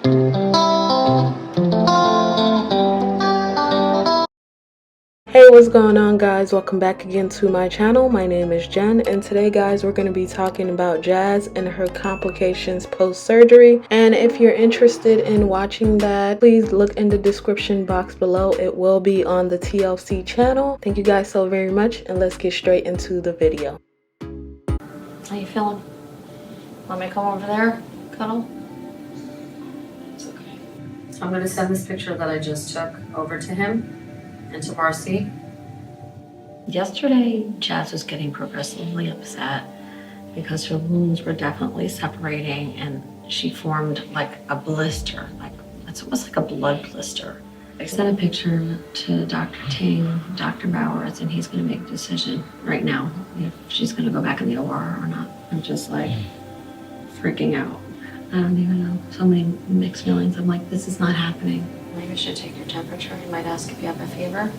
Hey, what's going on, guys? Welcome back again to my channel. My name is Jen, and today, guys, we're going to be talking about Jazz and her complications post-surgery. And if you're interested in watching that, please look in the description box below. It will be on the TLC channel. Thank you guys so very much, and let's get straight into the video. How you feeling? Want me to come over there, cuddle? It's okay. I'm gonna send this picture that I just took over to him and to Marcy. Yesterday, Jazz was getting progressively upset because her wounds were definitely separating and she formed like a blister, like it's almost like a blood blister. I sent a picture to Dr. Ting, Dr. Bowers, and he's gonna make a decision right now if she's gonna go back in the OR or not. I'm just like freaking out. I don't even know. So many mixed feelings. I'm like, this is not happening. Maybe I should take your temperature. He might ask if you have a fever.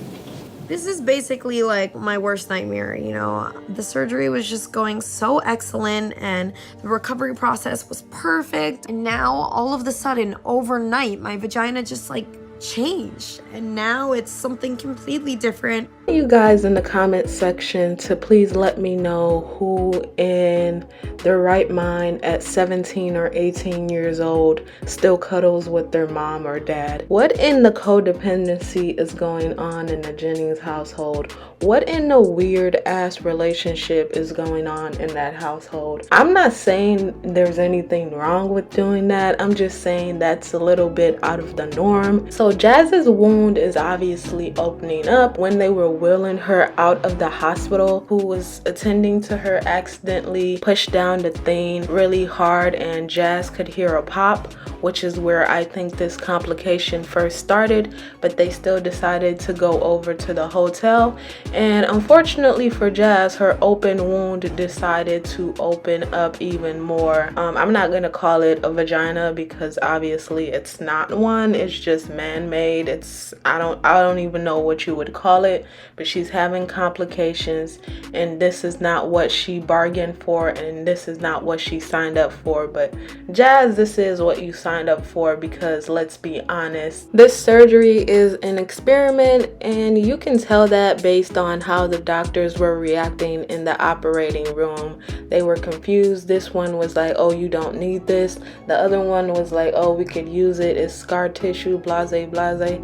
This is basically like my worst nightmare, you know. The surgery was just going so excellent and the recovery process was perfect. And now all of a sudden, overnight, my vagina just like changed. And now it's something completely different. You guys in the comment section to please let me know who in their right mind at 17 or 18 years old still cuddles with their mom or dad. What in the codependency is going on in the Jennings household? What in the weird ass relationship is going on in that household? I'm not saying there's anything wrong with doing that. I'm just saying that's a little bit out of the norm. So Jazz's wound is obviously opening up. When they were wheeling her out of the hospital, who was attending to her accidentally pushed down the thing really hard and Jazz could hear a pop, which is where I think this complication first started, but they still decided to go over to the hotel. And unfortunately for Jazz, her open wound decided to open up even more. I'm not gonna call it a vagina because obviously it's not one. It's just man-made. I don't even know what you would call it, but she's having complications, and this is not what she bargained for, and this is not what she signed up for. But Jazz, this is what you signed up for, because let's be honest, this surgery is an experiment, and you can tell that based on how the doctors were reacting in the operating room. They were confused. This one was like, oh, you don't need this. The other one was like, oh, we could use it, it's scar tissue, blase blase. They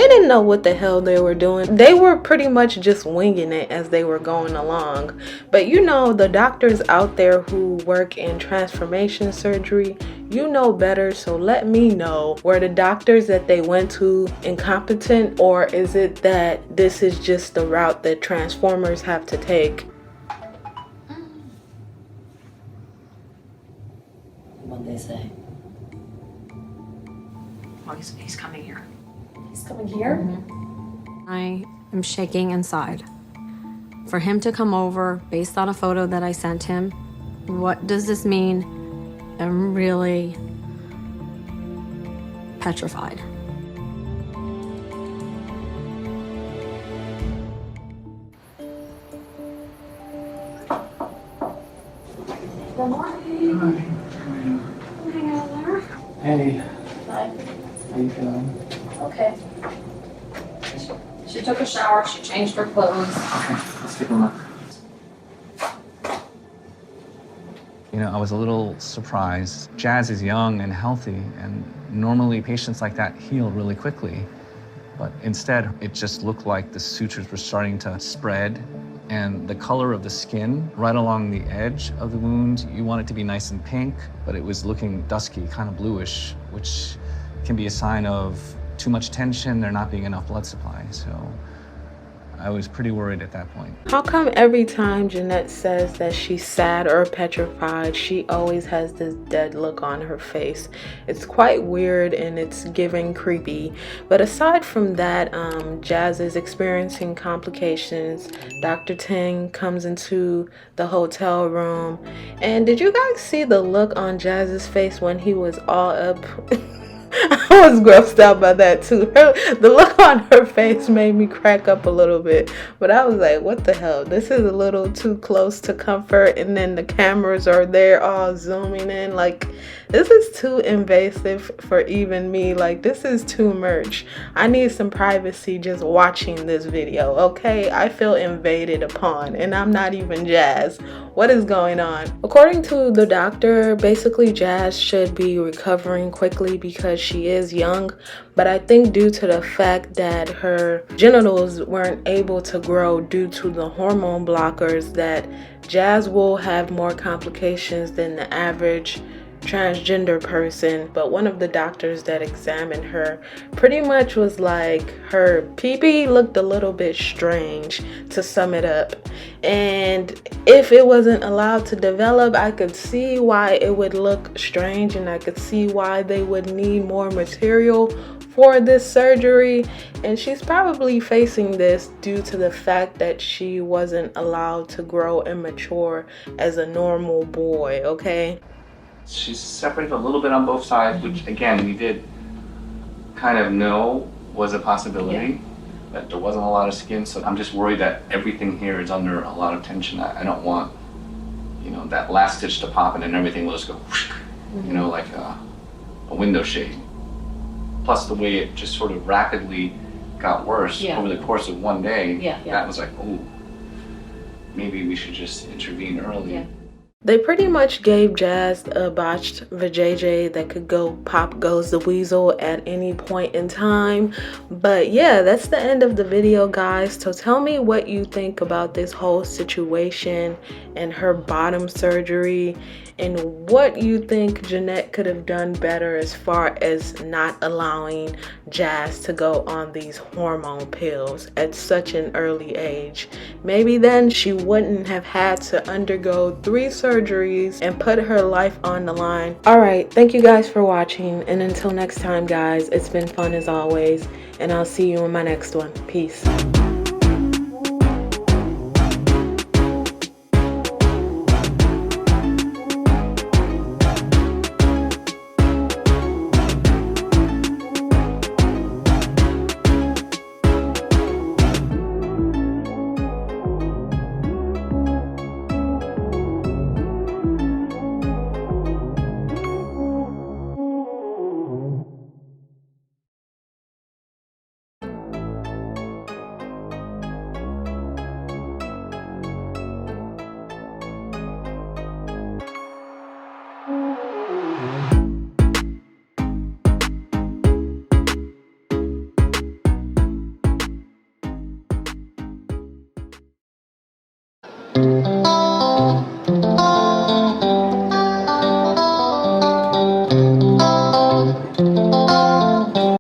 didn't know what the hell they were doing. They were pretty much just winging it as they were going along. But you know, the doctors out there who work in transformation surgery, you know better. So let me know, were the doctors that they went to incompetent, or is it that this is just the route that transformers have to take? What'd they say? Oh, he's coming here. He's coming here? Mm-hmm. I am shaking inside. For him to come over based on a photo that I sent him, what does this mean? I'm really petrified. Good morning. Hi. Hang out there. Hey, Hi. how you feeling? Okay. She took a shower, she changed her clothes. Okay, let's take a look. You know, I was a little surprised. Jazz is young and healthy, and normally patients like that heal really quickly. But instead, it just looked like the sutures were starting to spread, and the color of the skin right along the edge of the wound, you want it to be nice and pink, but it was looking dusky, kind of bluish, which can be a sign of too much tension, there not being enough blood supply. So I was pretty worried at that point. How come every time Jeanette says that she's sad or petrified, she always has this dead look on her face? It's quite weird and it's giving creepy. But aside from that, Jazz is experiencing complications. Dr. Ting comes into the hotel room. And did you guys see the look on Jazz's face when he was all up? I was grossed out by that too. The look on her face made me crack up a little bit. But I was like, what the hell? This is a little too close to comfort. And then the cameras are there all zooming in. Like, This is too invasive for even me. Like, this is too much. I need some privacy just watching this video, okay? I feel invaded upon, and I'm not even Jazz. What is going on? According to the doctor, basically Jazz should be recovering quickly because she is young, but I think due to the fact that her genitals weren't able to grow due to the hormone blockers, that Jazz will have more complications than the average transgender person. But one of the doctors that examined her pretty much was like her pee-pee looked a little bit strange, to sum it up. And if it wasn't allowed to develop, I could see why it would look strange, and I could see why they would need more material for this surgery. And she's probably facing this due to the fact that she wasn't allowed to grow and mature as a normal boy, okay? She's separated a little bit on both sides, which again, we did kind of know was a possibility, but there wasn't a lot of skin. So I'm just worried that everything here is under a lot of tension. I don't want, you know, that last stitch to pop and then everything will just go, whoosh, you know, like a window shade. Plus the way it just sort of rapidly got worse over the course of one day, that was like, oh, maybe we should just intervene early. They pretty much gave Jazz a botched vajayjay that could go pop goes the weasel at any point in time. But yeah, that's the end of the video, guys. So tell me what you think about this whole situation and her bottom surgery, and what you think Jeanette could have done better as far as not allowing Jazz to go on these hormone pills at such an early age. Maybe then she wouldn't have had to undergo 3 surgeries and put her life on the line. Alright, thank you guys for watching, and until next time, guys, it's been fun as always, and I'll see you in my next one. Peace.